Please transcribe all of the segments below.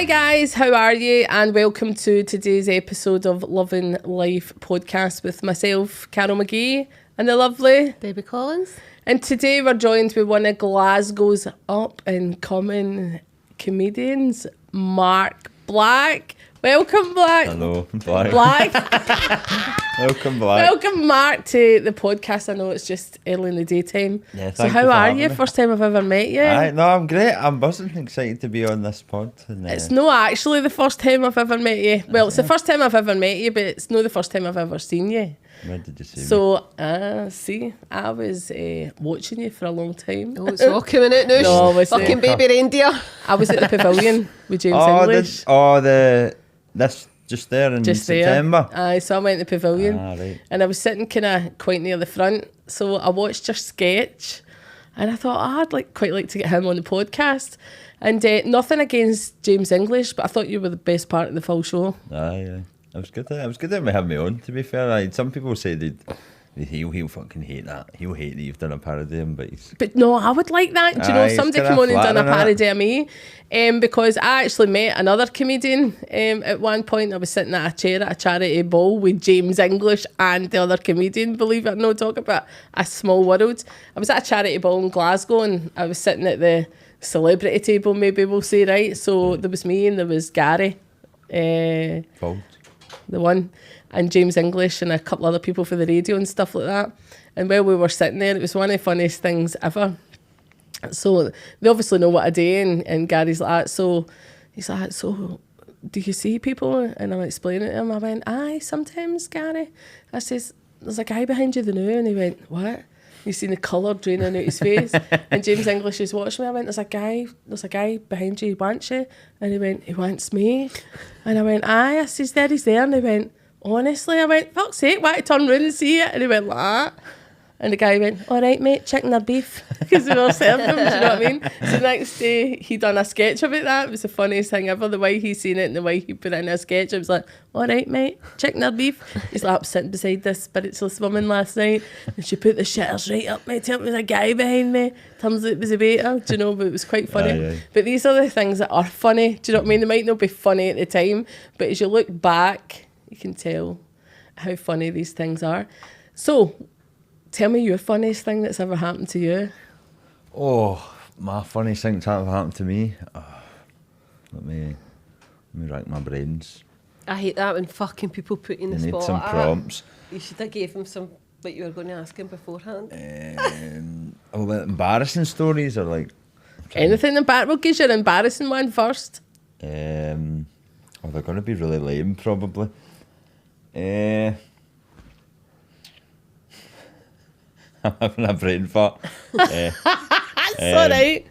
Hi guys, how are you? And welcome to today's episode of Loving Life podcast with myself, Carol McGee, and the lovely Baby Collins. And today we're joined with one of Glasgow's up and coming comedians, Mark Black. Welcome, Black. Hello, Black. Welcome, Black. Welcome, Mark, to the podcast. I know it's just early in the daytime. Yeah, so how are you? First time I've ever met you. No, I'm great. I'm buzzing, excited to be on this pod. And, It's not actually the first time I've ever met you. Well, it's the first time I've ever met you, but it's not the first time I've ever seen you. Where did you see me? So, I was watching you for a long time. Oh, it's all coming out now. No, was fucking it? baby reindeer. I was at the Pavilion with James English. This just there in Just September. there. Aye, so I went to the Pavilion. Right. And I was sitting kind of quite near the front. So I watched your sketch and I thought, I'd quite like to get him on the podcast. And nothing against James English, but I thought you were the best part of the full show. Aye. I was good at me having me on, to be fair. Some people say he'll fucking hate that. He'll hate that you've done a parody of him, but no, I would like that. Do you know, somebody come on and done a parody of me? Because I actually met another comedian at one point. I was sitting at a chair at a charity ball with James English and the other comedian, believe it or not. Talk about a small world. I was at a charity ball in Glasgow and I was sitting at the celebrity table, maybe we'll say, right? So there was me and there was Gary. The one, and James English and a couple other people for the radio and stuff like that. And while we were sitting there, it was one of the funniest things ever. So they obviously know what I do, and Gary's like that. So he's like, so do you see people? And I'm explaining to him. I went, aye, sometimes, Gary. I says, there's a guy behind you the now. And he went, what? You seen the colour draining out his face. And James English is watching me. I went, there's a guy behind you, he wants you. And he went, he wants me. And I went, aye. I says, there he's there. And he went, honestly. I went, fuck's sake, why to turn round and see it? And he went, like that. And the guy went, all right, mate, chicken or beef? Because we were serving him, do you know what I mean? So the next day, he done a sketch about that. It was the funniest thing ever. The way he seen it and the way he put it in a sketch, I was like, all right, mate, chicken or beef? He's like, I was sitting beside this spiritualist woman last night and she put the shitters right up my tail. There was a guy behind me. Turns out it was a waiter, do you know? But it was quite funny. Aye. But these are the things that are funny. Do you know what I mean? They might not be funny at the time, but as you look back, you can tell how funny these things are. So, tell me your funniest thing that's ever happened to you. Oh, my funniest thing that's ever happened to me. Let me rack my brains. I hate that when fucking people put you in the I need spot. some prompts. You should have gave him some, what you were going to ask him beforehand. Embarrassing stories or like Anything embarrassing? We'll give you an embarrassing one first. they're going to be really lame, probably. I'm having a brain fart. That's all right.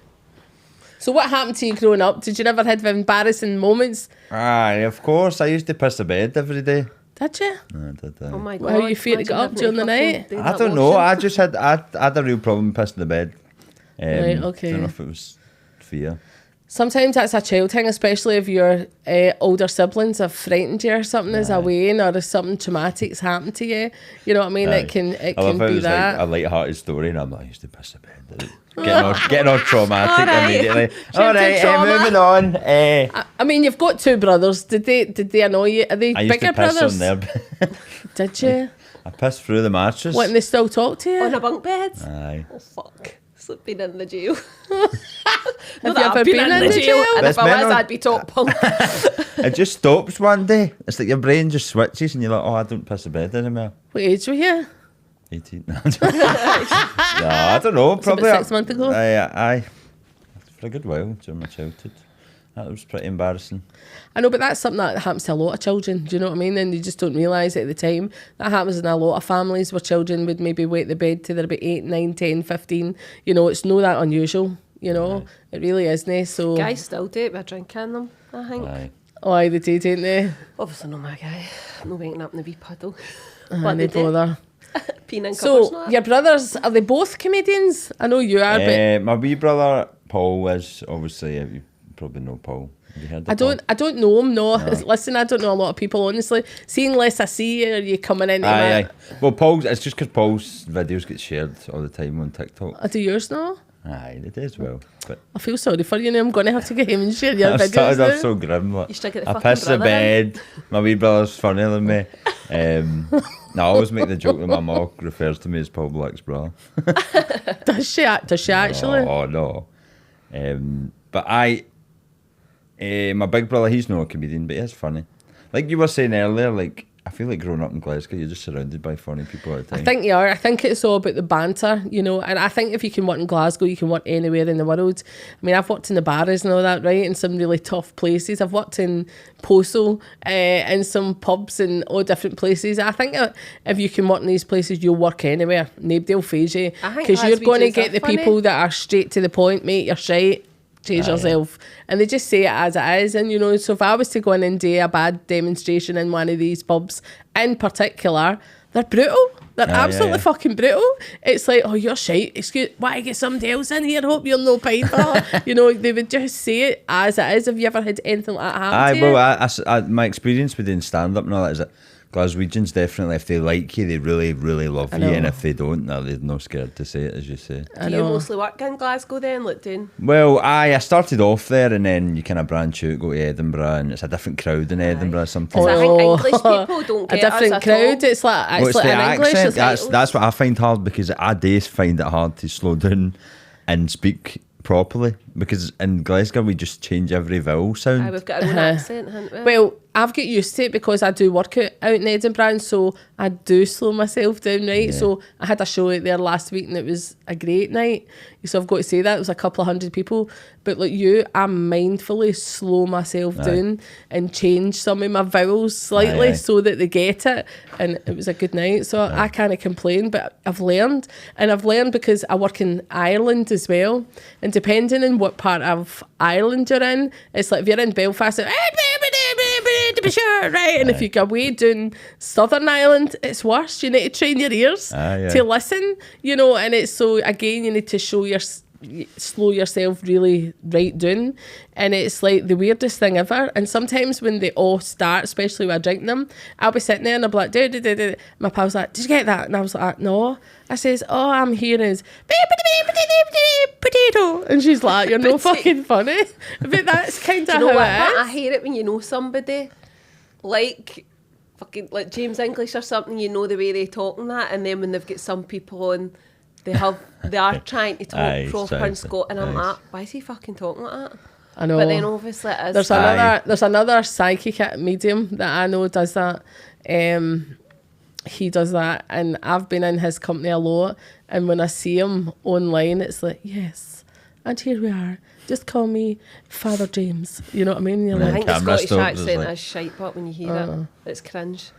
So what happened to you growing up? Did you never have embarrassing moments? Aye, of course. I used to piss the bed every day. Did you? No, I did. Oh my God. How are you fearing to get up during the night? I don't know. I had a real problem pissing the bed. Right, okay. I don't know if it was fear. Sometimes that's a child thing, especially if your older siblings have frightened you or something as a way, or if something traumatic's happened to you. You know what I mean? Aye. It can I love how be it's that. like a light-hearted story, and I'm like, I used to piss the bed. Getting all traumatic All right. immediately. Childhood All right, trauma. moving on. I mean, you've got two brothers. Did they annoy you? Are they I used bigger to piss brothers? on their Did you? I pissed through the mattress. What, and they still talk to you? On a bunk bed? Aye. Oh, fuck. It's been in the jail. Have you ever been in the jail? And That's if I was, mental. I'd be top punk. It just stops one day. It's like your brain just switches and you're like, oh, I don't piss the bed anymore. What age were you? 18. No, I don't know. Probably about 6 months ago? Aye. For a good while during my childhood. That was pretty embarrassing. I know, but that's something that happens to a lot of children. Do you know what I mean? And you just don't realise it at the time. That happens in a lot of families where children would maybe wait the bed till they're about 8, 9, 10, 15. You know, it's not that unusual. You know, Right. It really isn't. So Guys still do it with a drink in them, I think. Aye. oh, aye, they do, don't they? Obviously not my guy. I'm not waking up in the wee puddle. And they bother. Peeing in cupboards and So that. your brothers, are they both comedians? I know you are, but My wee brother Paul is obviously, you probably know Paul. Have you heard of Paul? I don't know him. No, listen, I don't know a lot of people. Honestly, seeing less I see, are you coming into Aye. it? Well, Paul's. It's just because Paul's videos get shared all the time on TikTok. Do yours now? Aye, it is well. But I feel sorry for you now. I'm going to have to get him and share your I've videos started now. off so grim. Like, You should get the I fucking piss the brother in. bed. My wee brother's funnier than me. I always make the joke that my mom refers to me as Paul Black's brother. Does she actually? Oh, no. But my big brother, he's not a comedian, but he's funny. Like you were saying earlier, like, I feel like growing up in Glasgow, you're just surrounded by funny people all the time. I think you are. I think it's all about the banter, you know. And I think if you can work in Glasgow, you can work anywhere in the world. I mean, I've worked in the bars and all that, right? In some really tough places. I've worked in Postal, in some pubs and all different places. I think if you can work in these places, you'll work anywhere. Nobody will phase you. I think Because you're going to Glaswegians get are the funny. people that are straight to the point, mate, you're shite. Change yourself. And they just say it as it is. And, you know, so if I was to go in and do a bad demonstration in one of these pubs in particular, they're brutal. They're absolutely fucking brutal. It's like, oh, you're shite. Excuse, why get somebody else in here? Hope you're no piper. You know, they would just say it as it is. Have you ever had anything like that happen to you? Well, my experience with doing stand-up and all that is that Glaswegians definitely, if they like you, they really, really love you. And if they don't, they're not scared to say it, as you say. Do you mostly work in Glasgow then, like doing? Well, I started off there, and then you kind of branch out, go to Edinburgh, and it's a different crowd in Edinburgh sometimes. I think English people don't a get us different at crowd. all. It's like Well, it's like the an English. accent. It's That's what I find hard, because I do find it hard to slow down and speak properly, because in Glasgow we just change every vowel sound. Aye, we've got our own accent, haven't we? Well, I've got used to it because I do work out in Edinburgh, and so I do slow myself down, right? Yeah. So I had a show out there last week and it was a great night. So I've got to say that. It was a couple of hundred people. But like you, I mindfully slow myself down and change some of my vowels slightly so that they get it. And it was a good night. So I can't complain, but I've learned. And I've learned because I work in Ireland as well. And depending on what part of Ireland you're in, it's like if you're in Belfast, it's right, and if you go away down Southern Ireland, it's worse. You need to train your ears to listen, you know. And it's so, again, you need to slow yourself really right down. And it's like the weirdest thing ever. And sometimes when they all start, especially when I drink them, I'll be sitting there and I'll be like, do. My pal's like, did you get that? And I was like, no. I says, all I'm hearing is potato. And she's like, you're no fucking funny. But that's kind of Do you know how what? it I is. hear it when you know somebody, like fucking like James English or something. You know the way they talk and that, and then when they've got some people on, they are trying to talk proper and Scott, and I'm like, why is he fucking talking like that? I know. But then obviously it is. There's another psychic medium that I know does that. He does that, and I've been in his company a lot. And when I see him online, it's like, yes, and here we are. Just call me Father James. You know what I mean? You're I like, think the camera Scottish stops, it's accent like- is shite, but when you hear it, it's cringe.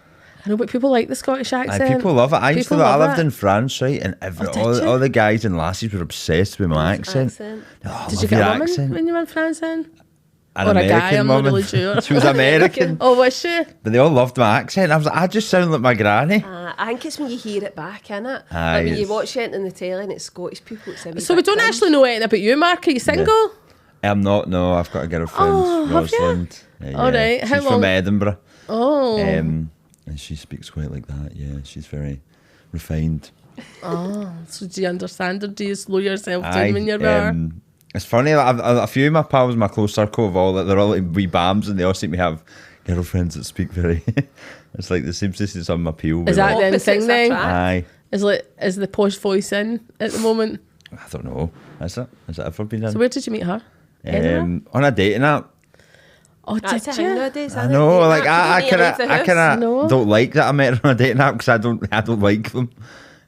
I know, but people like the Scottish accent. People love it. I used to People I love lived it. in France, right? And did all you? the guys and lassies were obsessed with my accent. Oh, Did you get a woman when you were in France then? An or a American guy, I'm not woman. really sure. She was American. Oh, was she? But they all loved my accent. I was like, I just sound like my granny. I think it's when you hear it back, innit? Aye, Like when you it's- watch it in the telly and it's Scottish people. It's a wee So we bit don't cringe. actually know anything about you, Mark. Are you single? I'm not, no, I've got a girlfriend, Oh, have you? Rosalind. All right, how She's from long- Edinburgh. Oh. And she speaks quite like that, yeah. She's very refined. So do you understand, or do you slow yourself down when you're there? It's funny, like, a few of my pals in my close circle of all, they're all like wee bams, and they all seem to have girlfriends that speak very... It's like, there seems to be some appeal. Is with that it. then Opposites thing then? attract. Aye. Is the posh voice in at the moment? I don't know. Is it? Has it ever been in? So where did you meet her? Edinburgh? On a dating app. Oh, That's a did thing you? nowadays. I know, like I kind of No. don't like that I met her on a dating app, because I don't like them,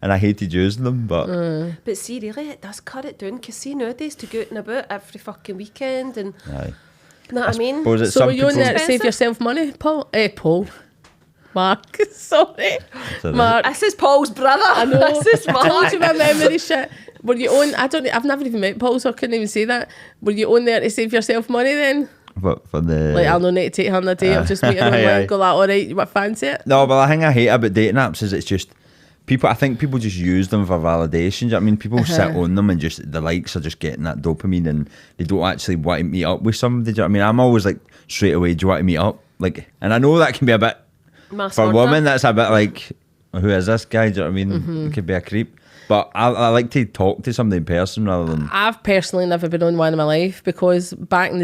and I hated using them. But But see, really, it does cut it down. Because see, nowadays, to go out and about every fucking weekend and... aye. You know what I mean? Suppose it's So some were you on people. there to save Expensive. yourself money, Paul? Paul. Mark. Sorry. Sorry. Mark. This is Paul's brother. I know. This is I told you Mark. my memory shit. Were you on? I've never even met Paul, so I couldn't even say that. Were you on there to save yourself money then? But for the Like, I'll no need to take her on a date. I'll just meet her online aye. and go like, all right, you fancy it? No, but the thing I hate about dating apps is it's just people. I think people just use them for validation. Do you know what I mean? People sit on them and just the likes are just getting that dopamine, and they don't actually want to meet up with somebody. Do you know what I mean? I'm always like straight away, do you want to meet up? Like, and I know that can be a bit Mass for murder. women. That's a bit like, who is this guy? Do you know what I mean? It could be a creep. But I like to talk to somebody in person rather than... I've personally never been on one in my life because back in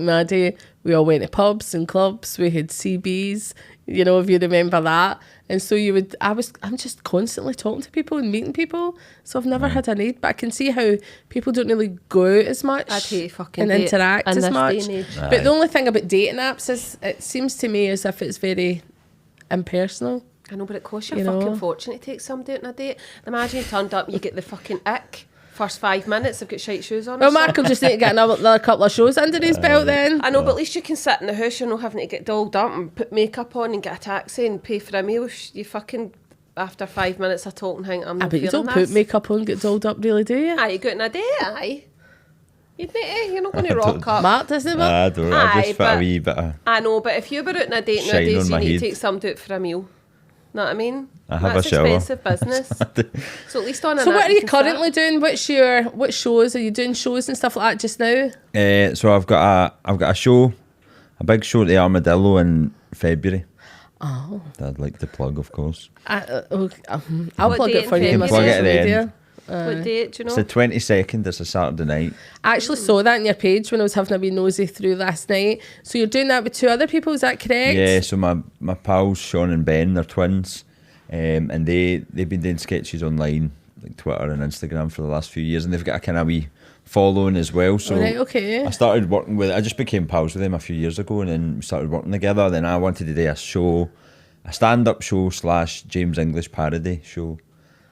my day, we all went to pubs and clubs. We had CBs, you know, if you remember that. And so I'm just constantly talking to people and meeting people. So I've never had a need, but I can see how people don't really go out as much and interact as much. But the only thing about dating apps is it seems to me as if it's very impersonal. I know, but it costs you a fucking fortune to take somebody out on a date. Imagine you turned up and you get the fucking ick. First 5 minutes, I've got shite shoes on. Well, Mark will just need to get another couple of shows under his belt then. I know, but at least you can sit in the house, you're not having to get dolled up and put makeup on and get a taxi and pay for a meal. You fucking, after 5 minutes of talking, think I'm not feeling this. But you don't put makeup on and get dolled up, really, do you? Aye, you go out on a date, aye. You're not going to rock up. Mark, doesn't it? I don't know, I just put a wee bit of... I know, but if you were out on a date nowadays, you need to take somebody out for a meal. Know what I mean? I have That's a shower. Expensive business. So at least on a So what are you currently doing? What shows are you doing? Shows and stuff like that just now? So I've got a show, a big show at the Armadillo in February. Oh. That I'd like to plug, of course. I'll plug it for you in my plug it social at the media. end. What date, do you know? It's the 22nd, it's a Saturday night. I actually saw that on your page when I was having a wee nosy through last night. So you're doing that with 2 other people, is that correct? Yeah, so my pals, Sean and Ben, they're twins. And they've been doing sketches online, like Twitter and Instagram for the last few years, and they've got a kind of wee following as well. So right, okay. I started working I just became pals with them a few years ago, and then we started working together. Then I wanted to do a show, a stand-up show / James English parody show.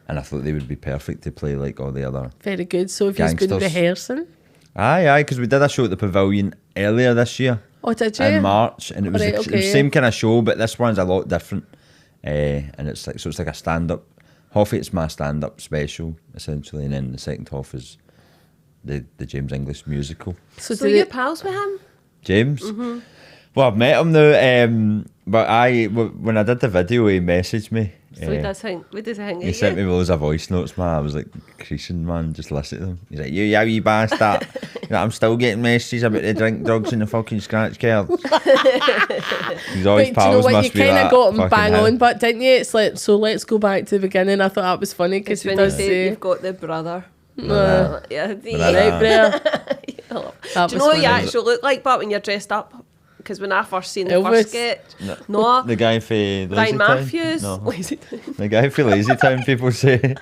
And I thought they would be perfect to play like all the other Very good. So if you've been rehearsing? Aye, because we did a show at the Pavilion earlier this year. Oh, did you? In March, and it was, Right, it was the same kind of show, but this one's a lot different. And it's like a stand-up. Half of it's my stand-up special, essentially, and then the second half is the James English musical. So you're pals with him? James? Mm-hmm. Well, I've met him now, but when I did the video, he messaged me. So what does he think? He sent me loads of voice notes, man. I was like creasing, man, just listen to them. He's like, you wee bastard. I'm still getting messages about the drink drugs and the fucking scratch cards. He's always but pals. Do you know what? Must You kind of got him bang him. on, but didn't you? It's like, so let's go back to the beginning. I thought that was funny because he does say you've got the brother. Yeah. Right, Blair. Do you know what you actually look like, but when you're dressed up? Because when I first seen the first sketch, no, the guy for Lazy Brian Town. Matthews, No. Lazy Town. The guy for Lazy Town, people say.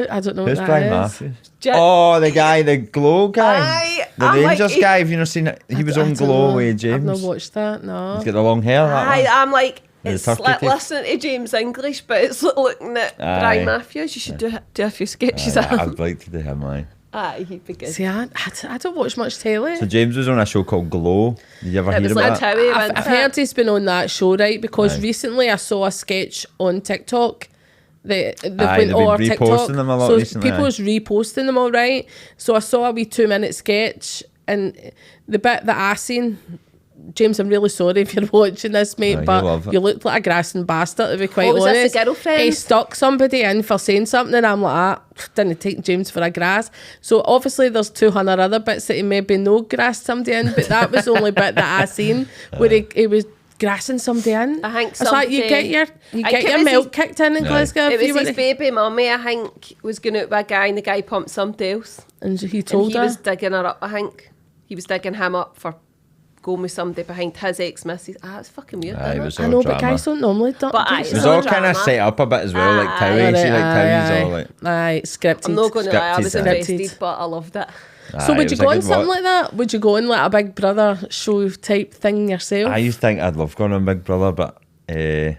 I don't know Who's what Brian that is. Matthews? The guy, the Glow guy. The Rangers guy, have you not seen it? He was on Glow with James. I've not watched that, no. He's got the long hair. I'm like, The it's turkey like tape. listening to James English, but it's like looking at Brian Matthews. You should do a few sketches of him. I'd like to do him, aye. Aye, he'd be good. See, I don't watch much telly. So James was on a show called Glow. Did you ever hear about that? I've heard he's been on that show, right? Because recently I saw a sketch on TikTok. They've been reposting them a lot recently. So people's reposting them all, right? So I saw a wee 2-minute sketch, and the bit that I seen, James, I'm really sorry if you're watching this, mate, but you looked like a grassing bastard, to be quite honest. Was this a girlfriend? He stuck somebody in for saying something, and I'm like, didn't take James for a grass. So obviously there's 200 other bits that he maybe no grassed somebody in, but that was the only bit that I seen where he was grassing somebody in. I think it's like you get your milk kicked in Glasgow. It was his baby mummy, I think, was going out with a guy, and the guy pumped somebody else. And he told her. He was digging her up, I think. He was digging him up for going with somebody behind his ex-missus. It's fucking weird, I know, but guys don't normally do it was all kind of set up a bit as well, like Towie. See, like Towie's all like... Aye, scripted. I'm not going to lie, I was invested, but I loved it. So would you go on something like that? Would you go on like a Big Brother show type thing yourself? I used to think I'd love going on Big Brother, but I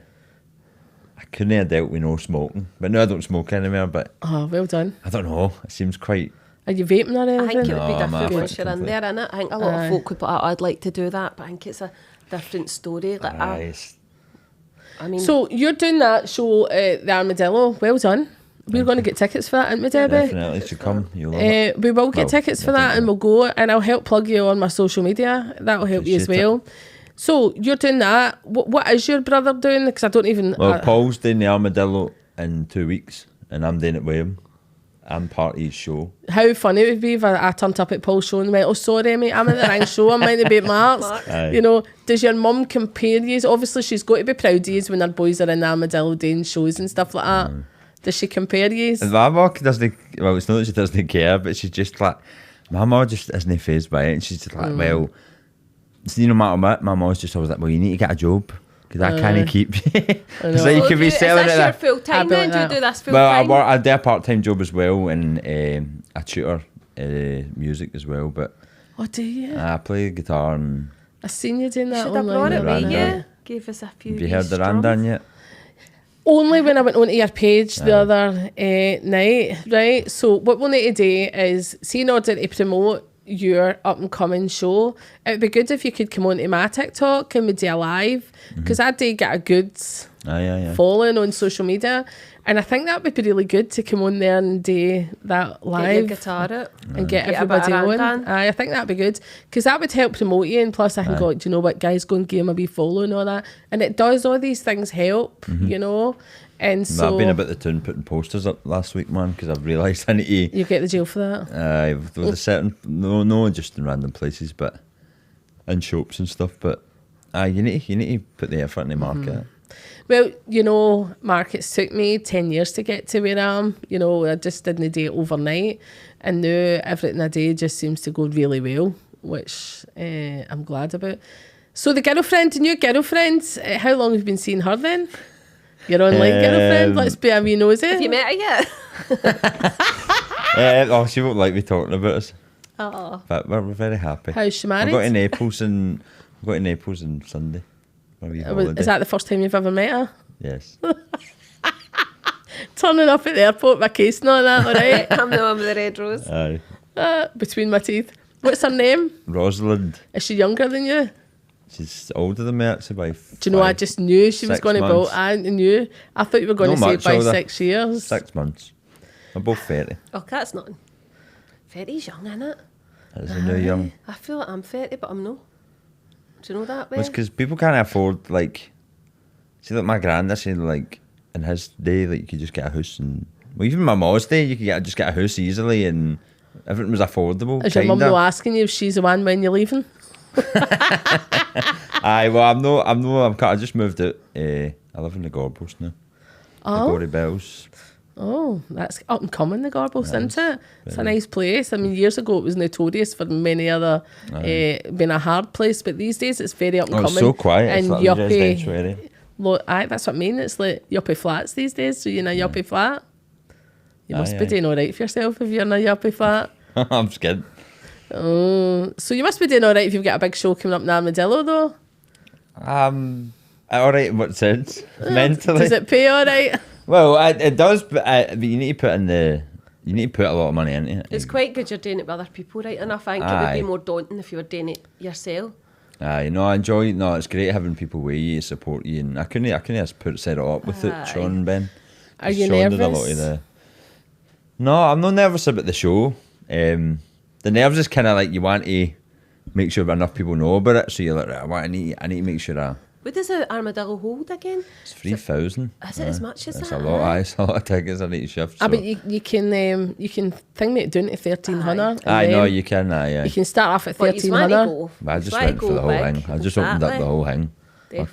couldn't have dealt with no smoking. But now I don't smoke anymore, but... Oh, well done. I don't know, it seems quite... Are you vaping or anything? I think it would be different once you're in there, innit? I think a lot of folk would put out, I'd like to do that, but I think it's a different story. Like, I mean... So you're doing that show at the Armadillo. Well done. We're going to get tickets for that, aren't we, Debbie? Definitely, should come. You'll love it. We will get tickets for that, and we'll go, and I'll help plug you on my social media. That'll help you as well. So you're doing that. What is your brother doing? Because I don't even... Well, Paul's doing the Armadillo in 2 weeks, and I'm doing it with him. I'm part of his show. How funny it would be if I turned up at Paul's show and went, oh, sorry, mate, I'm at the wrong show. I'm meant to be at Mark's. You know, does your mum compare you? Obviously, she's got to be proud of you when her boys are in the Armadillo doing shows and stuff like that. Does she compare you? My mum doesn't, well, it's not that she doesn't care, but she's just like, my mum just isn't fazed by it. And she's just like, well, no matter what, my mum's just always like, well, you need to get a job. Because I can't keep you. It's like you could be selling it. Is this your full time then? Do you do this full time? Well, I do a part-time job as well, and I tutor music as well. But what do you? I play guitar and. I seen you doing that. Should have brought it with you. Gave us a few. Have you heard the Randan yet? Only when I went onto your page the other night, right? So what we'll need to do is, see, in order to promote your up and coming show, it would be good if you could come onto my TikTok and we do a live, because I do get a good following on social media, and I think that would be really good to come on there and do that live. Get your guitar out and get everybody on. I think that'd be good, because that would help promote you, and plus I can go, do you know what, guys, go and give him a wee follow and all that, and it does, all these things help, you know. And so I've been about the town putting posters up last week, man, because I've realised I need to. You get the jail for that? There was a certain no, just in random places, but in shops and stuff. But you need to put the effort in the market. Well, you know, Mark, it's took me 10 years to get to where I am. You know, I just didn't do it overnight, and now everything I do just seems to go really well, which I'm glad about. So the new girlfriend, how long have you been seeing her then? Your online girlfriend? Let's be a wee nosy. Have you met her yet? She won't like me talking about us. Oh. But we're very happy. How's she married? We're going to Naples on Sunday. Is that the first time you've ever met her? Yes. Turning up at the airport with a case and all that, all right? I'm the one with the red rose. Aye. Between my teeth. What's her name? Rosalind. Is she younger than you? She's older than me, actually, by Do you know, I just knew she was going to build. I knew. I thought you were going to say by older. 6 years. 6 months. We're both 30. Oh, that's not. 30's young, isn't it? That is a new young. I feel like I'm 30, but I'm not. Do you know that way? Well, it's because people can't afford, like, see, like my granddad said, like, in his day, like, you could just get a house, and, well, even my mom's day, you could just get a house easily, and everything was affordable. Is your mum not asking you if she's the one when you're leaving? Aye, well, I just moved out. I live in the Gorbals now. The Gory Bells. Oh, that's up and coming, the Gorbals, isn't it? It's a nice place. I mean, years ago it was notorious for many other being a hard place, but these days it's very up and coming. It's so quiet. And it's like yuppie. Aye, that's what I mean. It's like yuppie flats these days. So you're in a yuppie flat. You must be doing all right for yourself if you're in a yuppie flat. I'm scared. Oh, so you must be doing all right if you've got a big show coming up in Armadillo, though. All right in what sense? Mentally. Does it pay all right? Well, it does, but you need to put a lot of money into it. It's quite good you're doing it with other people, right enough. I think it would be more daunting if you were doing it yourself. I enjoy it. No, it's great having people with you, support you, and I couldn't just set it up without Sean and Ben. Are you Sean nervous? Did a lot of No, I'm not nervous about the show. The nerves is kind of like you want to make sure enough people know about it, so you're like, right, I need to make sure What does the Armadillo hold again? It's 3,000. Is it as much as that? It's a lot. It's a lot of tickets I need to shift. But you can thing me down to 1,300. I know you can. You can start off at 1,300. I just went for the whole thing. I just opened up the whole thing. Go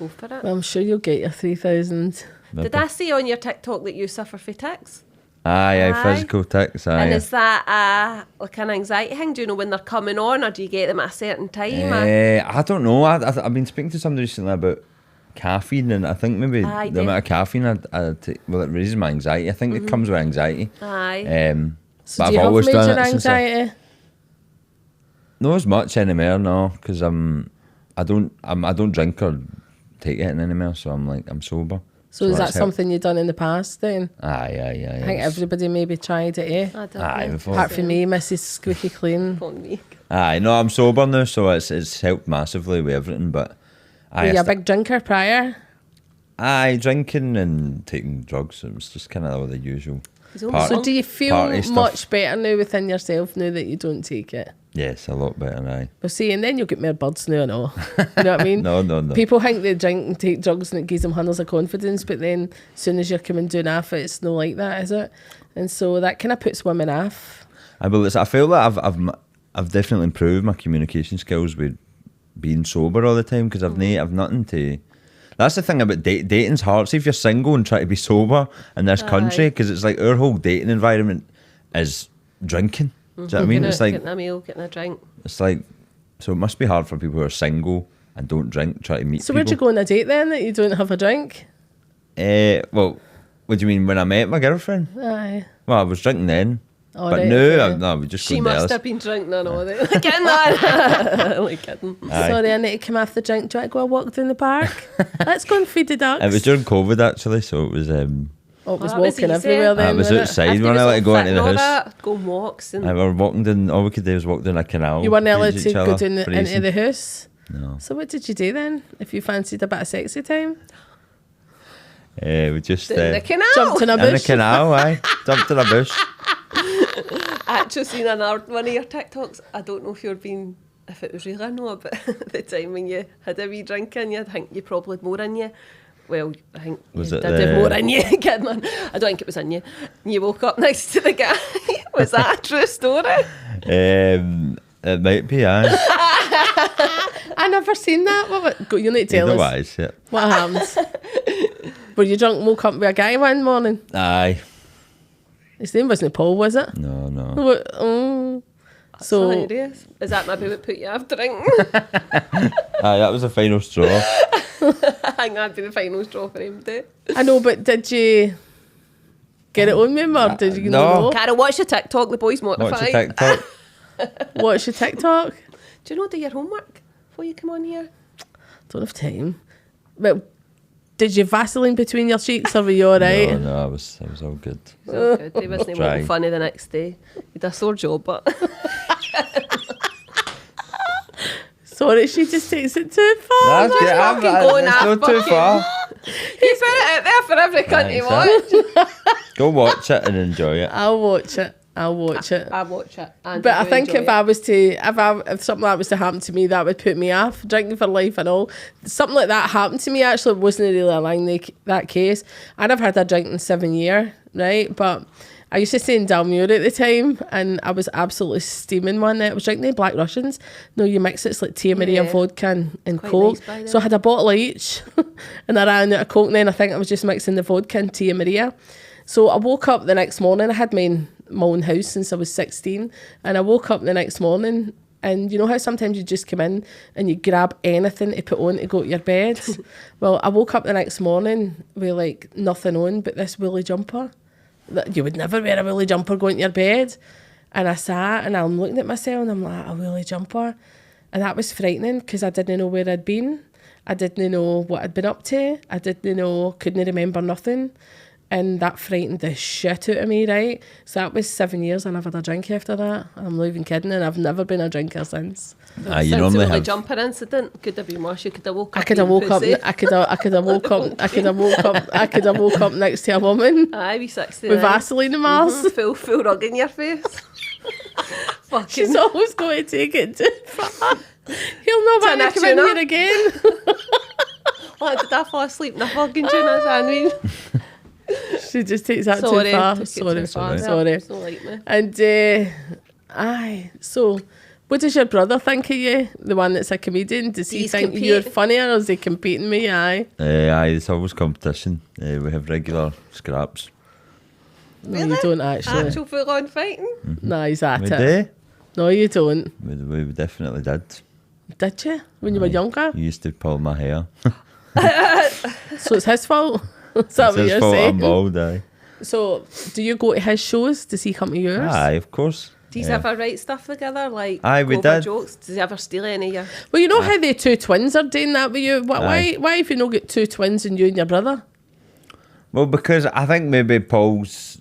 for it. Well, I'm sure you'll get your 3,000. Did I see on your TikTok that you suffer from tics? Aye, physical tics. Aye. And is that like an anxiety thing? Do you know when they're coming on, or do you get them at a certain time? I don't know. I've been speaking to somebody recently about caffeine, and I think maybe the amount of caffeine I take, well, it raises my anxiety. I think it comes with anxiety. Aye. So but do you I've always have done major it anxiety? Not as much anymore, no, because I don't drink or take it anymore, so I'm sober. So is that something you've done in the past then? Aye. I think everybody maybe tried it, eh? I don't know. Apart from me, Mrs. Squeaky Clean. Aye, no, I'm sober now, so it's helped massively with everything, but... Were you a big drinker prior? Aye, drinking and taking drugs, it was just kind of all the usual. So do you feel much better now within yourself now that you don't take it? Yes, a lot better, aye. Well, see, and then you'll get more birds now and all. You know what I mean? No. People think they drink and take drugs and it gives them hundreds of confidence, but then as soon as you're coming down off it, it's not like that, is it? And so that kind of puts women off. I feel like I've definitely improved my communication skills with being sober all the time, because I've nothing to... That's the thing about dating's hard. See, if you're single and try to be sober in this country, because it's like our whole dating environment is drinking. Do you know what I mean? It's like getting a meal, getting a drink. It's like, so it must be hard for people who are single and don't drink, try to meet So people. where'd you go on a date then that you don't have a drink? Well, what do you mean when I met my girlfriend? Aye. Well, I was drinking then. Oh, But right, no, okay. no, we just She go must theirs. have been drinking and all that. Getting that. Only kidding. Aye. Sorry, I need to come off the drink. Do you want to go a walk down the park? Let's go and feed the ducks. It was during COVID actually, so it was. Oh, it was that was walking easy. everywhere then. I was wasn't it? outside when I let go into the house. Go on walks and I were walking down. All we could do was walk down a canal. You weren't feed allowed each to go other, down into racing. the house. No, So what did you do then? If you fancied a bit of sexy time, we just in the canal. jumped in a in the bush. canal. Aye, jumped in a bush. I actually seen one of your TikToks. I don't know if if it was real or not, but the time when you had a wee drink in you, I think you probably had more in you. Well, I think Was you it did have more in you. Kidding on. I don't think it was in you. And you woke up next to the guy. Was that a true story? It might be. Aye. I never seen that. Go, you need to tell us Otherwise, yeah. what happened. Were you drunk and woke up with a guy one morning? Aye. His name wasn't Paul, was it? No, no. What? Oh. That's So hilarious. Is that maybe what put you off drinking? Aye, that was the final straw. I think that'd be the final straw for him too. I know, but did you get it on with him or did you No. know? Carol, watch your TikTok. The boy's mortified. Watch your TikTok. Watch your TikTok? Do you know do your homework before you come on here? Don't have time. But did you Vaseline between your cheeks or were you alright? No, no, I was all good. So good. He wasn't Trying. even funny the next day. He had a sore jaw, but Sorry, she just takes it too far. That's good. fucking going It's off not too fucking- far. he put it out there for every cunt to watch. Go watch it and enjoy it. I'll watch it. I watch it. I watch it. And But I do think enjoy if it. I was to, if something like that was to happen to me, that would put me off drinking for life and all. Something like that happened to me actually wasn't really along that case. I'd have had a drink in 7 years, right? But I used to stay in Dalmuir at the time and I was absolutely steaming one night. I was drinking the Black Russians. No, you mix it, it's like Tumeric and Yeah. vodka and Quite Coke. nice by the So I way. had a bottle of each and I ran out of Coke and then I think I was just mixing the vodka and Tumeric. So I woke up the next morning. I had my own house since I was 16. And I woke up the next morning and you know how sometimes you just come in and you grab anything to put on to go to your bed? Well, I woke up the next morning with like nothing on but this woolly jumper. That you would never wear a woolly jumper going to your bed. And I sat and I'm looking at myself and I'm like, a woolly jumper? And that was frightening because I didn't know where I'd been. I didn't know what I'd been up to. I didn't know, couldn't remember nothing. And that frightened the shit out of me, right? So that was 7 years and I've had a drink after that. I'm not even kidding and I've never been a drinker since. Aye, you Since normally the have. jumper incident, could have been worse. You could have woke up. I could have woke up pussy. I could have woke up next to a woman Aye, we 60. with Vaseline in my arse. Full rug in your face. Fucking. She's always going to take it too far. He'll not Turn want to a come in tuna. here again. What, did I fall asleep in a fucking tuna sandwich? She just takes that Sorry, too far. took it too far. Sorry. It's not like me. And aye, so what does your brother think of you? The one that's a comedian? Does he He's think compete- you're funnier or is he competing with you? Aye. Aye, it's always competition. We have regular scraps. No, you don't actually. Actual full on fighting. No, he's at We it. do. No, you don't. We definitely did. Did you? When you were younger? He used to pull my hair. So it's his fault? Is that It's what his you're fault I'm saying? bald, aye. So do you go to his shows? Does he come to yours? Aye, of course. Do you Yeah. ever write stuff together? Like, Aye, we go over did. jokes? Does he ever steal any of your... Well, you know how the two twins are doing that with you? Why have you not got two twins and you and your brother? Well, because I think maybe Paul's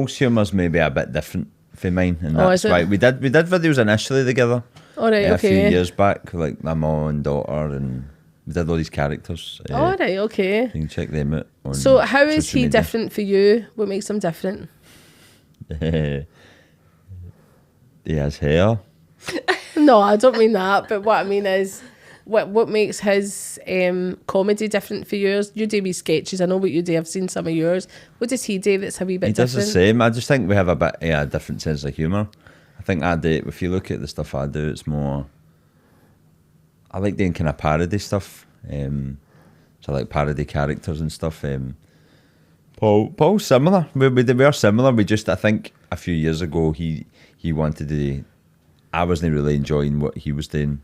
humour's maybe a bit different from mine, and Oh, that's is it? why we did videos initially together. All right, A few okay. years back, like my mum and daughter, and we did all these characters. All right, okay. You can check them out. On So how is social he media. different for you? What makes him different? He has hair. No, I don't mean that. But what I mean is, what makes his comedy different for yours? You do wee sketches. I know what you do. I've seen some of yours. What does he do that's a wee bit He does different? the same. I just think we have a bit a different sense of humour. I think I do. If you look at the stuff I do, it's more. I like doing kind of parody stuff. So for like parody characters and stuff. Paul's similar. We are similar. We just, I think a few years ago he wanted to. I wasn't really enjoying what he was doing.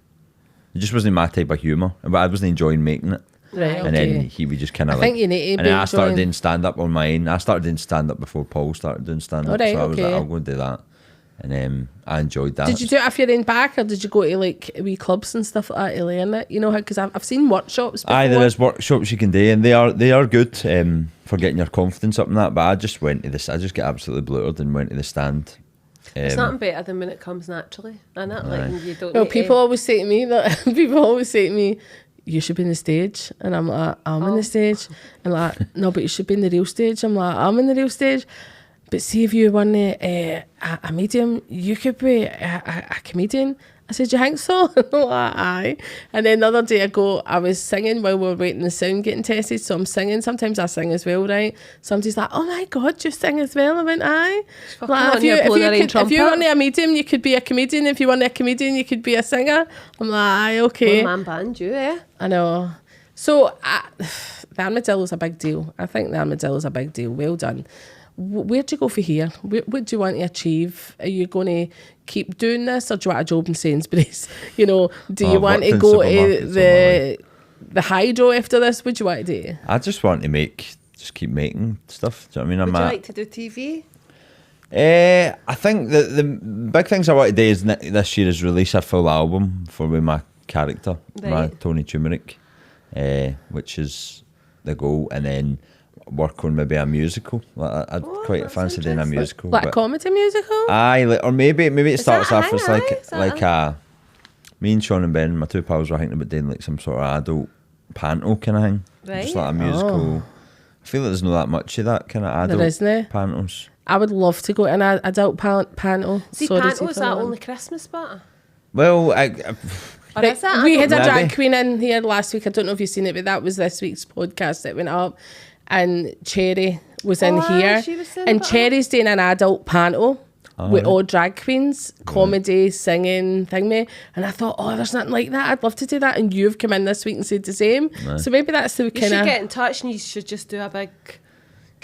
It just wasn't my type of humour, but I wasn't enjoying making it. Right, and then he would just kind of I think you need to and be then I started enjoying- doing stand-up on my own. I started doing stand-up before Paul started doing stand-up. Right, so I was like, okay. I'll go and do that. And I enjoyed that. Did you do it off your own back, or did you go to like wee clubs and stuff like that to learn it? You know how, because I've seen workshops before. Aye, there is workshops you can do, and they are good for getting your confidence up and that. But I just went to this. I just get absolutely blurted and went to the stand. It's nothing better than when it comes naturally, isn't it? Like you don't. Well, need people always say to me, you should be on the stage, and I'm like, I'm on the stage, and like, no, but you should be in the real stage. I'm like, I'm in the real stage. But see, if you were a medium, you could be a comedian. I said, you think so? Like, aye. And then the other day I was singing while we were waiting the sound getting tested. So I'm singing. Sometimes I sing as well, right? Somebody's like, oh my God, you sing as well? I went, aye. Like, if you weren't a medium, you could be a comedian. If you weren't a comedian, you could be a singer. I'm like, aye, okay. One man band, you, eh? I know. So the Armadillo's a big deal. I think the Armadillo's a big deal. Well done. Where do you go for here? What do you want to achieve? Are you going to keep doing this, or do you want a job in Sainsbury's? You know, do you want to go to the Hydro after this? What do you want to do? I just want to keep making stuff. Do you know what I mean? Would you like to do TV? I think the big things I want to do is this year is release a full album for my character, my Tony Tumeric, which is the goal, and then work on maybe a musical. I'd quite fancy doing a musical, like a comedy musical. Aye, or maybe it starts off as me and Sean and Ben, my two pals, were thinking about doing like some sort of adult panto kind of thing, just like a musical. I feel like there's not that much of that kind of adult pantos. I would love to go in an adult panto. See, panto, is that only Christmas part? Well, we had a drag queen in here last week. I don't know if you've seen it, but that was this week's podcast that went up. And Cherry was in here. And Cherry's doing an adult panto with all drag queens, comedy, singing, thingy. And I thought, there's nothing like that. I'd love to do that. And you've come in this week and said the same. Nice. So maybe that's the kind of... You should get in touch and you should just do a big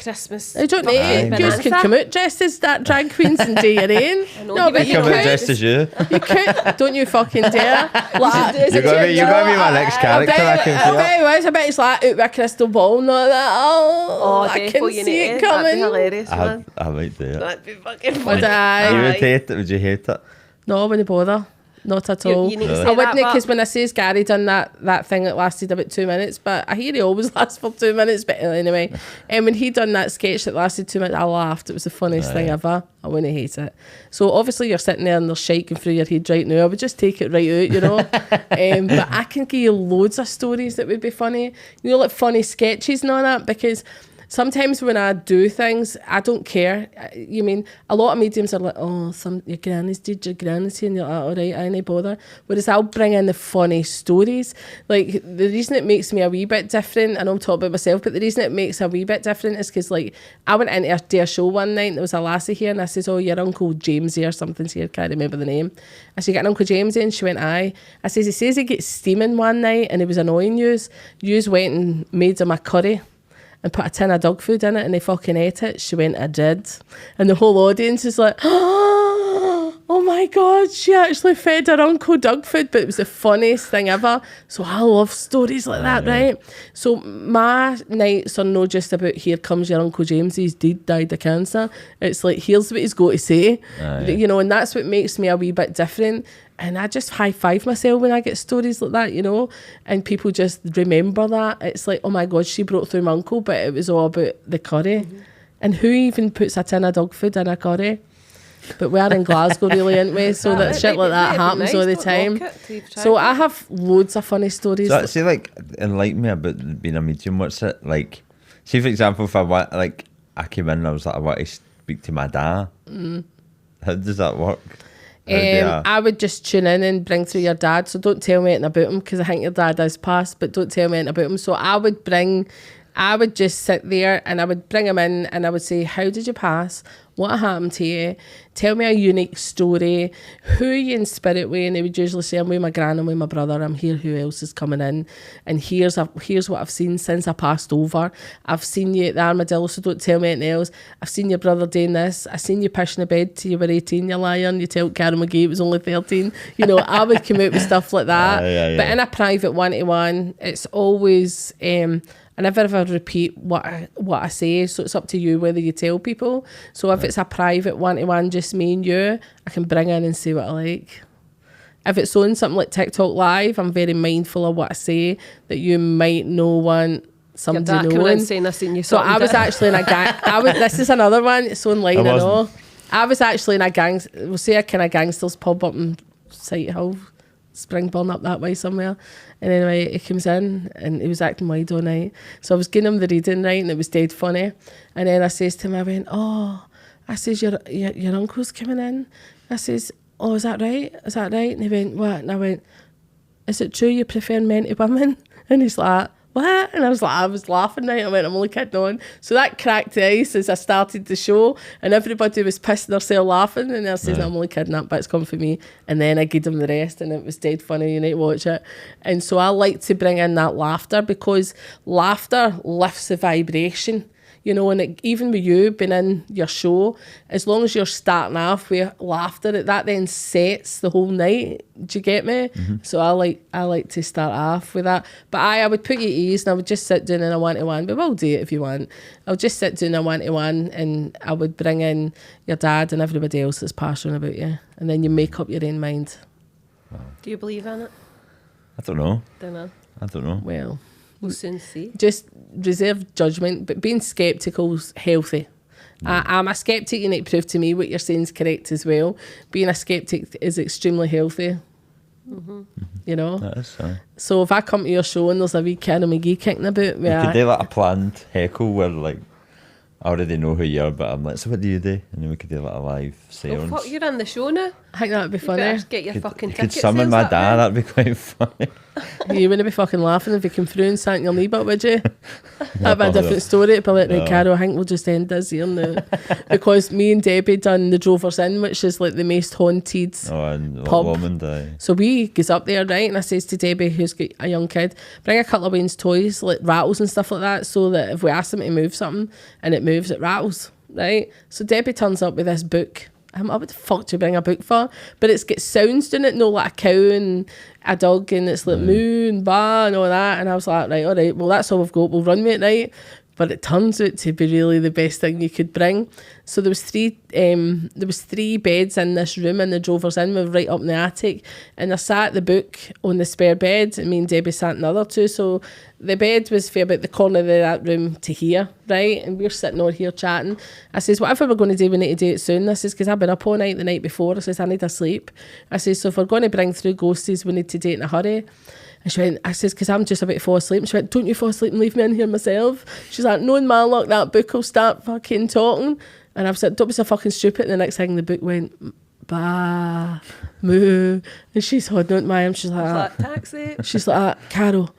Christmas... I don't know. You could come out dressed as that drag queens and do your own. No, but you come out dressed as you. You could. Don't you fucking dare. Like, you're going to be my next character. I bet it's like out with a crystal ball and all that. I can see it coming. That'd be hilarious, man. I might do it. That'd be fucking funny. You would hate it? Would you hate it? No, I wouldn't bother. Not at all. You need to say I wouldn't, that, because when I says Gary done that thing that lasted about 2 minutes, but I hear he always lasts for 2 minutes, but anyway. And when he done that sketch that lasted 2 minutes, I laughed. It was the funniest thing ever. I wouldn't hate it. So obviously you're sitting there and there's shaking through your head right now. I would just take it right out, you know. But I can give you loads of stories that would be funny. You know, like funny sketches and all that, because... Sometimes when I do things, I don't care. You mean, a lot of mediums are like, your granny's dead, your granny's here, and you're like, all right, I ain't bother. Whereas I'll bring in the funny stories. Like, the reason it makes me a wee bit different, I know I'm talking about myself, but the reason it makes a wee bit different is because, like, I went into a show one night, and there was a lassie here, and I says, your Uncle James here, something's here, can't remember the name. I said, you got an Uncle James in? She went, aye. I says, he says he gets steaming one night, and he was annoying yous. Yous went and made him a curry and put a tin of dog food in it, and they fucking ate it. She went, I did. And the whole audience is like, oh my God, she actually fed her uncle dog food, but it was the funniest thing ever. So I love stories like that, right? So my nights are not just about, here comes your Uncle James, he's dead, died of cancer. It's like, here's what he's got to say. You know, and that's what makes me a wee bit different. And I just high-five myself when I get stories like that, you know, and people just remember that. It's like, oh my God, she brought through my uncle, but it was all about the curry. And who even puts a tin of dog food in a curry? But we're in Glasgow, really, aren't we? So that shit like that happens all the time. So I have loads of funny stories. So, see, like, enlighten me about being a medium. What's it like? See, for example, if I came in and I was like, I want to speak to my dad. How does that work? I would just tune in and bring through your dad. So don't tell me anything about him, because I think your dad has passed, but don't tell me anything about him. So I would bring I would just sit there and I would bring him in and I would say, how did you pass? What happened to you? Tell me a unique story. Who are you in spirit with? And they would usually say, I'm with my gran, I'm with my brother, I'm here, who else is coming in? And here's what I've seen since I passed over. I've seen you at the Armadillo, so don't tell me anything else. I've seen your brother doing this. I've seen you pushing a bed till you were 18, you liar, and you tell Carol McGee it was only 13. You know, I would come out with stuff like that. Yeah. But in a private one-to-one, it's always... I never ever repeat what I say, so it's up to you whether you tell people. So if it's a private one-to-one, just me and you, I can bring in and say what I like. If it's on something like TikTok Live, I'm very mindful of what I say that you might not want somebody knowing. Saying, I seen you. So I was actually in a gang. This is another one. It's online, I know. I was actually in a gang. We'll say a kind of gangsters pub up in Sighthill, Springburn up that way somewhere. And anyway, he comes in and he was acting wide all night. So I was giving him the reading, right, and it was dead funny. And then I says to him, I went, I says, your uncle's coming in. I says, oh, is that right? Is that right? And he went, what? And I went, is it true you prefer men to women? And he's like, what? And I was laughing now. I went, I'm only kidding on. So that cracked the ice as I started the show, and everybody was pissing themselves laughing. And I said, no, I'm only kidding, that bit's come for me. And then I gave them the rest, and it was dead funny. You need to watch it. And so I like to bring in that laughter, because laughter lifts the vibration. You know, and even with you being in your show, as long as you're starting off with laughter, that then sets the whole night. Do you get me? Mm-hmm. So I like to start off with that. But I would put you at ease, and I would just sit down in a one-to-one. But we'll do it if you want. I'll just sit down in a one-to-one, and I would bring in your dad and everybody else that's passionate about you, and then you make up your own mind. Wow. Do you believe in it? I don't know. I don't know. Well, we'll soon see. Just reserve judgment, but being sceptical's healthy. I'm a skeptic. You need to prove to me what you're saying is correct as well. Being a skeptic is extremely healthy. Mm-hmm. You know? That is so. So if I come to your show and there's a wee Carol McGee kicking about, we could do like a planned heckle where like I already know who you are, but I'm like, so what do you do? And then we could do like a live seance. Oh fuck, you're in the show now. I think that'd be funny. You get your fucking ticket. Could summon my dad, that'd be quite funny. You wouldn't be fucking laughing if he came through and sat in your knee butt, would you? That'd be a different story. It'd be like, right, Carol, I think we'll just end this here now. Because me and Debbie done the Drovers Inn, which is like the most haunted pub. So we goes up there, right, and I says to Debbie, who's got a young kid, bring a couple of Wayne's toys, like rattles and stuff like that, so that if we ask them to move something and it moves, it rattles, right? So Debbie turns up with this book. I'm like, what the fuck do you bring a book for? But it's got sounds in it, no, like a cow and a dog, and it's like moo and ba and all that. And I was like, right, all right, well, that's all we've got. We'll run with it, right? But it turns out to be really the best thing you could bring. So there was three beds in this room in the Drovers Inn. We were right up in the attic, and I sat the book on the spare bed, and me and Debbie sat in the other two. So the bed was for about the corner of that room to here, right? And we're sitting over here chatting. I says, whatever we're going to do, we need to do it soon. I says, because I've been up all night the night before. I says, I need a sleep. I says, so if we're going to bring through ghosties, we need to do it in a hurry. And she went, I says, because I'm just about to fall asleep. And she went, don't you fall asleep and leave me in here myself. She's like, no, man, look, that book will start fucking talking. And I've said, don't be so fucking stupid. And the next thing the book went, bah, moo. And she's holding on to my arm. She's like, taxi. She's like, Carol,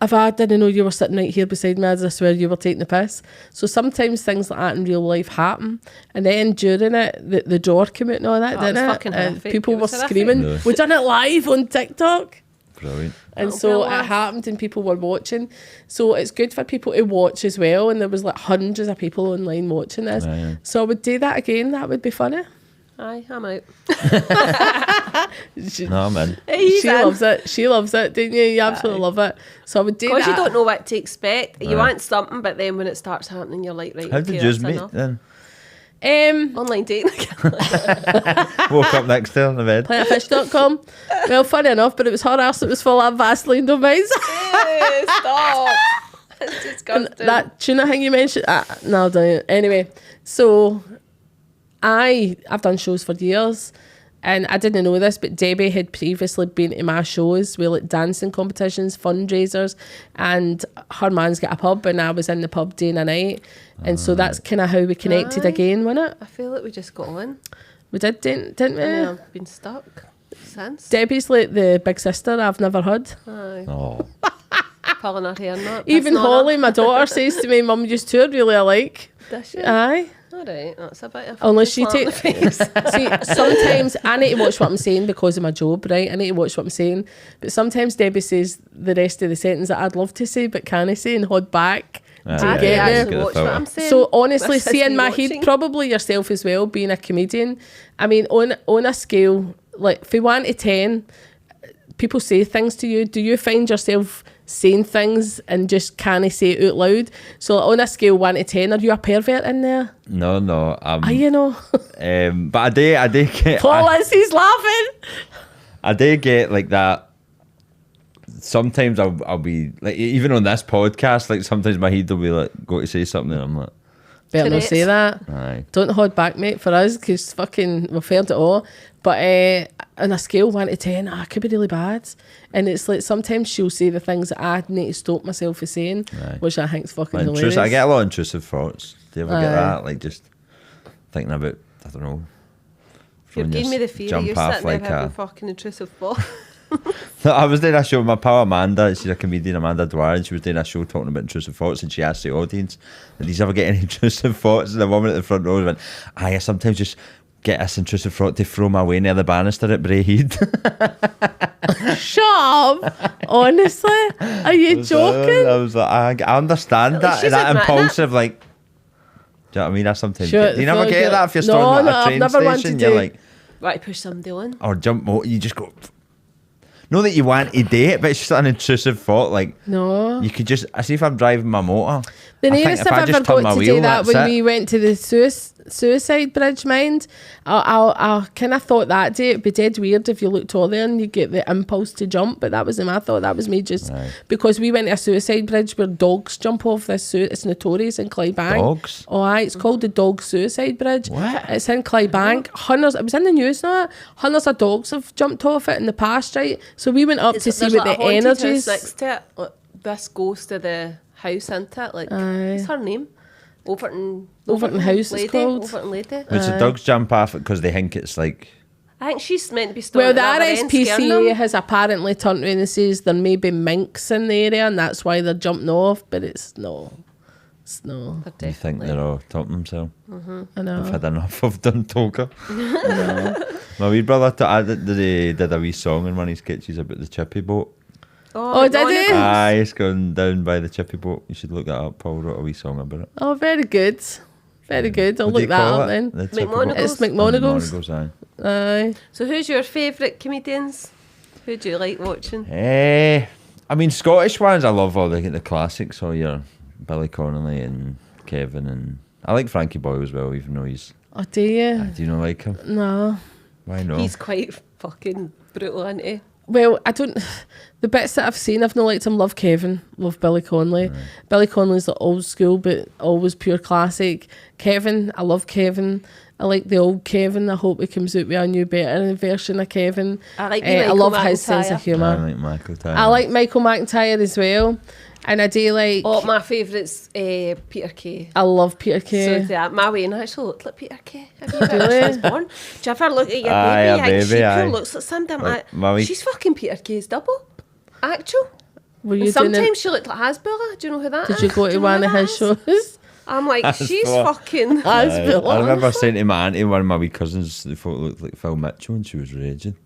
if I didn't know you were sitting right here beside me, I swear you were taking the piss. So sometimes things like that in real life happen. And then during it, the door came out and all that, didn't it? Fucking horrific. People were screaming. No. We done it live on TikTok. Brilliant. And so it happened and people were watching. So it's good for people to watch as well. And there was like hundreds of people online watching this. Yeah. So I would do that again. That would be funny. Aye, I'm out. No, I'm in. She loves it. She loves it, don't you? You absolutely love it. So I would do that. Because you don't know what to expect. You want something, but then when it starts happening, you're like, right, how did you meet then? Online dating. Woke up next to her in the bed. Plentyfish.com. Well, funny enough, but it was her ass that was full of Vaseline, don't mind. Hey, stop. It's disgusting. And that tuna thing you mentioned, no, don't. Anyway, so I've done shows for years, and I didn't know this, but Debbie had previously been to my shows with like dancing competitions, fundraisers, and her man's got a pub, and I was in the pub day and a night, and so that's kind of how we connected again, wasn't it? I feel like we just got on. We did, didn't we? And I've been stuck since. Debbie's like the big sister I've never had. Aye. Oh. pulling her hair. Not. Even Holly, my daughter, says to me, Mum, you two are really alike. Does she? Aye. All right, that's a bit of Unless she slap in takes. the face. See, sometimes I need to watch what I'm saying because of my job, right? I need to watch what I'm saying. But sometimes Debbie says the rest of the sentence that I'd love to say but can't say and hold back to I get actually there. watch what I'm saying. So honestly, This is see in me my watching. head, probably yourself as well, being a comedian. I mean, on a scale, like from 1 to 10, people say things to you. Do you find yourself saying things and just can't say it out loud? So on a scale 1 to 10, are you a pervert in there? No. Are you know? But I do get. Paul he's laughing. I do get like that. Sometimes I'll be like, even on this podcast, like sometimes my head will be like, go to say something, and I'm like, Better not Correct. say that. aye. Don't hold back, mate, for us, because fucking we've heard it all. But on a scale 1 to 10, I could be really bad. And it's like sometimes she'll say the things that I need to stop myself from saying, Aye. which I think's fucking hilarious. I get a lot of intrusive thoughts. Do you ever get Aye. that? Like just thinking about, I don't know. You're throwing giving me your the fear. jump You're off sitting there like having a- fucking intrusive thought. No, I was doing a show with my pal Amanda. She's a comedian, Amanda Dwyer, and she was doing a show talking about intrusive thoughts, and she asked the audience, did you ever get any intrusive thoughts? And the woman at the front row went, I sometimes just get this intrusive thought to throw my way near the banister at Braehead. Shut up! Honestly? Are you joking? I was like, I understand At least that. she's That admitting impulsive, like, do you know what I mean? I sometimes Sure, get, do you never fuck get it. that if you're No, standing at no, a I've train never wanted station? to You're do- like, Right, push somebody on. or jump motor, you just go. Know that you want to do it, but it's just an intrusive thought. Like, No. you could just, I see if I'm driving my motor. The I think nearest if I I've just ever turn got my to wheel, do that that's when it. we went to the suicide bridge, mind. I kind of thought that day it'd be dead weird if you looked taller and you get the impulse to jump, but that wasn't my thought. That was me just Right. because we went to a suicide bridge where dogs jump off this. It's notorious in Clydebank. Dogs? Oh, aye, it's called the Dog Suicide Bridge. What? It's in Clydebank. Hundreds. It was in the news now. Hundreds of dogs have jumped off it in the past, right? So we went up to see There's what like the a haunted energies. house next to it. Like, this goes to the house, isn't it? Like, Aye. what's her name? Overton House it's Lady. called. Overton Lady. Which the dogs jump off it because they think it's like, I think she's meant to be still Well, at the other end, scaring RSPCA them. has apparently turned around and says there may be minks in the area and that's why they're jumping off, but it's no. It's no. They're you think definitely- they're all topping themselves. I know. I've had enough of Duntoka. My wee brother did a wee song in one of his sketches about the chippy boat. Oh, did he? Aye, it's gone down by the chippy boat. You should look that up. Paul wrote a wee song about it. Oh, very good. Very good. I'll What do you look that call up it? then. The chippy McMonagles? boat? It's McMonagles. McMonagles, aye. Aye. So who's your favourite comedians? Who do you like watching? I mean, Scottish ones, I love all the classics. All your Billy Connolly and Kevin, and I like Frankie Boyle as well, even though he's. Oh, do you? Do you not like him? No. Why not? He's quite fucking brutal, isn't he? Well, I don't. The bits that I've seen, I've not liked him. Love Kevin. Love Billy Connolly. Right. Billy Connolly's the old school, but always pure classic. Kevin, I love Kevin. I like the old Kevin. I hope he comes out with a new, better version of Kevin. I like I Michael love his sense of McIntyre. humour. I like Michael Tyler. I like Michael McIntyre as well. And I do like. Oh, my favourite's Peter Kay. I love Peter Kay. So that my Wayne actually looked like Peter Kay. Have you ever Really? since born? Do you ever look at your Aye, baby? a Like, she baby, aye. cool looks like something. I'm Like, like, my wee- she's fucking Peter Kay's double. Actual. Were you And doing sometimes it? she looked like Hasbulla. Do you know who that Did is? you go Do to know one who of that his is? shows? I'm like, she's Hasbulla. fucking. Hasbulla. I remember saying to my auntie, one of my wee cousins, they thought it looked like Phil Mitchell, and she was raging.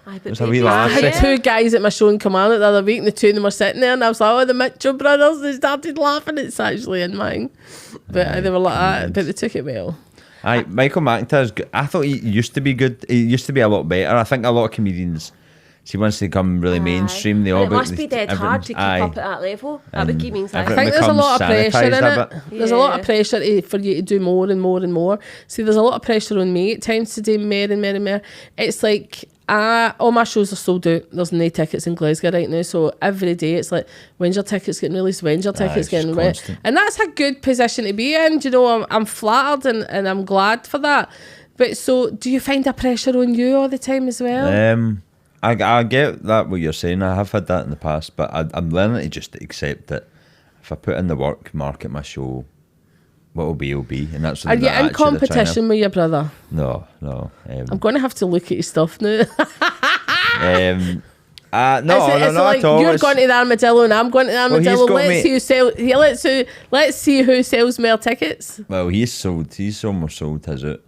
Aye, but It's a wee baby, lass. I had Yeah. two guys at my show in Kilmarnock the other week, and the two of them were sitting there, and I was like, "Oh, the Mitchell brothers!" They started laughing. It's actually in mine, but they were like that. But they took it well. Aye, Michael McIntyre's good. I thought he used to be good. He used to be a lot better. I think a lot of comedians, see, once they become really mainstream, they all. It must be dead hard to keep aye. up at that level. That would give me anxiety. I think there's a lot of becomes pressure in sanitised a it. bit. There's a lot Yeah. of pressure for you to do more and more and more. See, there's a lot of pressure on me at times to do more and more and more. It's like all my shows are sold out. There's no tickets in Glasgow right now, so every day it's like, when's your tickets getting released? When's your tickets it's getting just released? constant. And that's a good position to be in. Do you know, I'm flattered and I'm glad for that. But so, do you find a pressure on you all the time as well? I get that what you're saying. I have had that in the past, but I'm learning to just accept that if I put in the work, market my show, what will be, and that's. Are you in competition with your brother? No. I'm going to have to look at his stuff now. No, it's not like at all. you're going to the Armadillo and I'm going to the Armadillo. got Let's see who sells more tickets. Well, he's almost sold his out.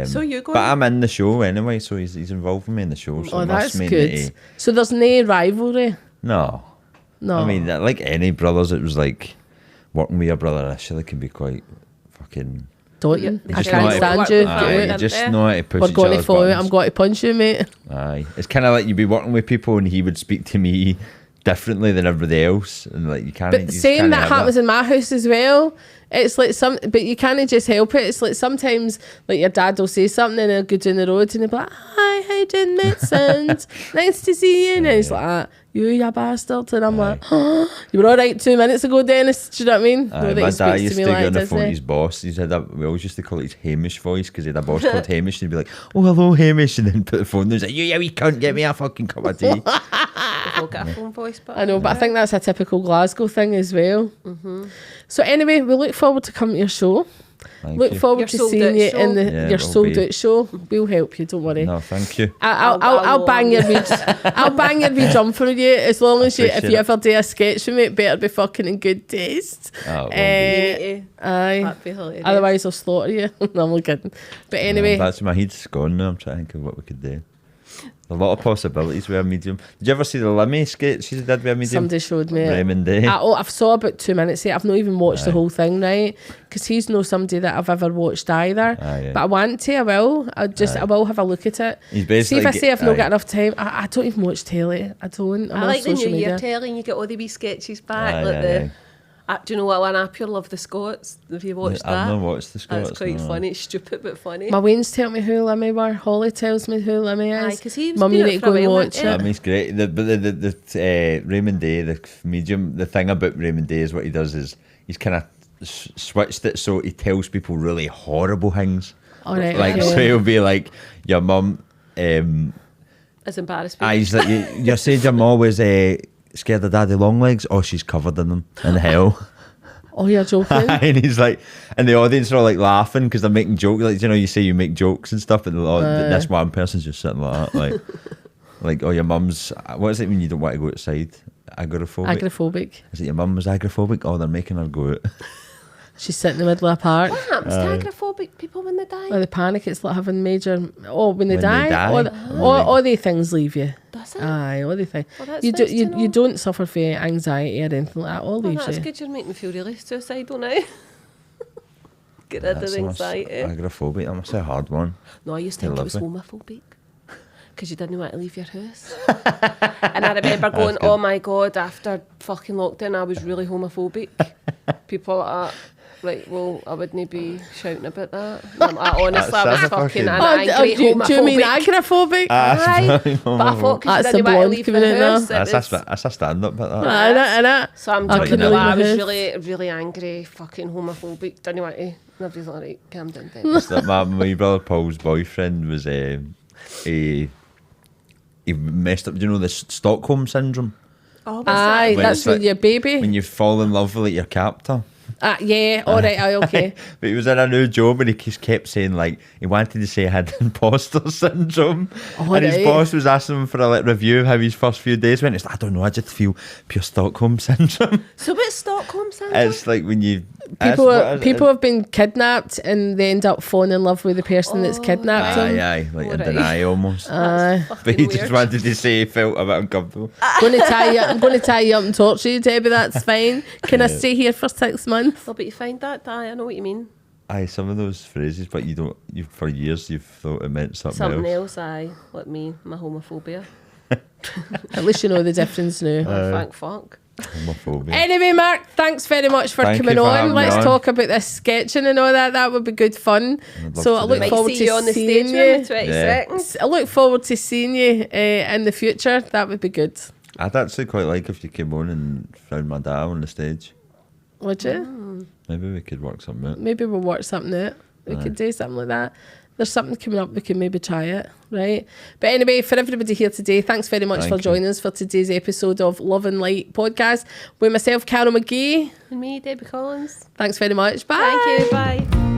So you going? But I'm in the show anyway, so he's involving me in the show. So That's good. So there's no rivalry. No. I mean, like any brothers, it was like working with your brother initially can be quite fucking. Don't you? I just can't stand you. You just know how to push We're each going to other's follow. buttons. I'm going to punch you, mate. Aye, it's kind of like you'd be working with people and he would speak to me differently than everybody else, and like you can't. But saying that happens in my house as well. It's like but you can't just help it. It's like sometimes, like your dad will say something and he'll go down the road and he'll be like, "Hi, how you doing, Merton? Nice to see you." And he's like, "You bastard," and I'm like, "Oh, you were all right 2 minutes ago, Dennis." Do you know what I mean? My dad used to get on the phone to his boss. We always used to call it his Hamish voice because he had a boss called Hamish, and he'd be like, "Oh, hello, Hamish," and then put the phone down. He's like, "You wee cunt, get me a fucking cup of tea." Get a phone voice, but I know, but I think that's a typical Glasgow thing as well. So anyway, we look forward to coming to your show. Look forward to seeing you in your sold out show. We'll help you, don't worry. No, thank you. I'll bang your I'll bang your wee drum for you as long as if you ever do a sketch with me, it better be fucking in good taste. Aye. That'd be hilarious. Otherwise I'll slaughter you. No, I'm kidding. But anyway, that's my head's gone now. I'm trying to think of what we could do. A lot of possibilities with a medium. Did you ever see the Lemmy sketch she did with a medium? Somebody showed me Raymond I've saw about 2 minutes of it. I've not even watched the whole thing, right? Because he's no somebody that I've ever watched either. But I want to. I will have a look at it. He's basically see if I say I've not got enough time. I don't even watch telly. I don't. I like the New Year telly and you get all the wee sketches back. Do you know what one I pure love? The Scots. Have you watched that? I've not watched the Scots. That's quite funny. It's stupid but funny. My Wayne's tell me who Lemmy were. Holly tells me who Lemmy is. Because he was Mummy need to go and watch it. Lemmy's great. The Raymond Day, the medium. The thing about Raymond Day is what he does is he's kind of switched it so he tells people really horrible things. All right. Like so he'll be like, your mum. It's embarrassing. He's like, you said your mum was scared of Daddy Longlegs. Oh, she's covered in them in hell. Oh, you're joking. And he's like, and the audience are all like laughing because they're making jokes. Like, you know, you say you make jokes and stuff, but this one person's just sitting like that, like, oh, your mum's. What is it when you don't want to go outside? Agoraphobic. Is it your mum was agoraphobic? Oh, they're making her go out. She's sitting in the middle of a park. What happens to agoraphobic people when they die? Or they panic. It's like having when they die. All the things leave you. Does it? Aye, all the things. Well, you don't suffer from anxiety or anything like that. All leaves that's you. Good. You're making me feel really suicidal now. Get rid of anxiety. Agoraphobic. That must be a hard one. No, I used to think it was homophobic. Because you didn't want to leave your house. And I remember going, oh my God, after fucking lockdown, I was really homophobic. People are like, well, I wouldn't be shouting about that. Honestly, I was fucking an angry homophobic. Do you mean agoraphobic? Aye. But I thought because you didn't want to leave the house. That's a stand-up bit, that. I know. So I'm joking. I was really, really angry, fucking homophobic. Didn't want to. Nobody's like, right, calm down. My brother Paul's boyfriend was he messed up. Do you know the Stockholm syndrome? Oh, aye, that's with your baby. When you fall in love with like your captor. Yeah, all right, okay. But he was in a new job and he just kept saying like he wanted to say he had imposter syndrome. And his boss was asking him for a review of how his first few days went. He's like, I don't know, I just feel pure Stockholm syndrome. So what's Stockholm syndrome? It's like when you people have been kidnapped and they end up falling in love with the person that's kidnapped them. Aye, like in denial almost. But he just wanted to say he felt a bit uncomfortable. I'm going to tie you up and torture you, Debbie. That's fine. Can I stay here for 6 months? Oh, but you find that, I know what you mean. Aye, some of those phrases, but you for years you've thought it meant something else. Aye, like me, my homophobia. At least you know the difference now. Thank fuck. Homophobia. Anyway, Mark, thanks very much for coming on. Let's talk about this sketching and all that. That would be good fun. So I look forward to on the seeing stage you. In 20 seconds. I look forward to seeing you in the future. That would be good. I'd actually quite like if you came on and found my dad on the stage. Would you? Maybe we could work something out. Maybe we'll work something out. We could do something like that. There's something coming up, we can maybe try it, right? But anyway, for everybody here today, thanks very much for joining us for today's episode of Love and Light podcast with myself, Carol McGee. And me, Debbie Collins. Thanks very much. Bye. Thank you. Bye.